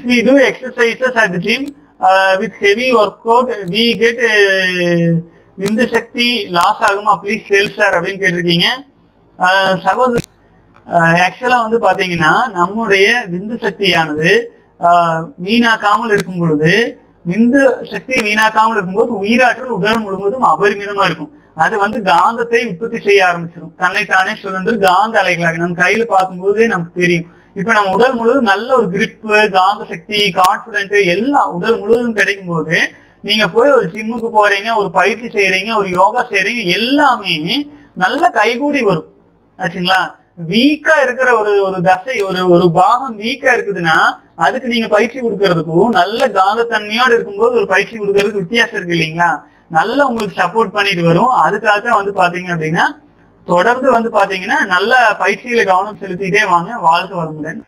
if we do exercises at the gym with heavy workout we get விந்து சக்தி loss ஆகுமா please tell sir அப்படின்னு கேட்டிருக்கீங்க. சகோதரர் ஆக்சுவலா வந்து பாத்தீங்கன்னா நம்முடைய விந்து சக்தியானது வீணாக்காமல் இருக்கும் பொழுது, விந்து சக்தி வீணாக்காமல் இருக்கும்போது உயிராற்றல் உடல் முழுவதும் அபரிமிதமா இருக்கும். அது வந்து காந்தத்தை உற்பத்தி செய்ய ஆரம்பிச்சிடும். தன்னைத்தானே சுழன்று காந்த அலைகளாக நம்ம கையில பார்க்கும்போதே நமக்கு தெரியும். இப்ப நம்ம உடல் முழுவதும் நல்ல ஒரு கிரிப்பு, காந்த சக்தி, கான்பிடன்ட் எல்லாம் உடல் முழுவதும் கிடைக்கும் போது நீங்க போய் ஒரு ஜிம்முக்கு போறீங்க, ஒரு பயிற்சி செய்யறீங்க, ஒரு யோகா செய்யறீங்க, எல்லாமே நல்ல கைகூடி வரும் ஆச்சுங்களா. வீக்கா இருக்கிற ஒரு தசை ஒரு பாகம் வீக்கா இருக்குதுன்னா அதுக்கு நீங்க பயிற்சி கொடுக்கறதுக்கும் நல்ல காந்த தன்மையோடு இருக்கும்போது ஒரு பயிற்சி கொடுக்கறதுக்கு வித்தியாசம் இருக்கு இல்லைங்களா. நல்லா உங்களுக்கு சப்போர்ட் பண்ணிட்டு வரும். அதுக்காக வந்து பாத்தீங்க அப்படின்னா தொடர்ந்து வந்து பாத்தீங்கன்னா நல்ல பயிற்சிகளை கவனம் செலுத்திட்டே வாங்க. வாழ்க்கை வளமுடன்.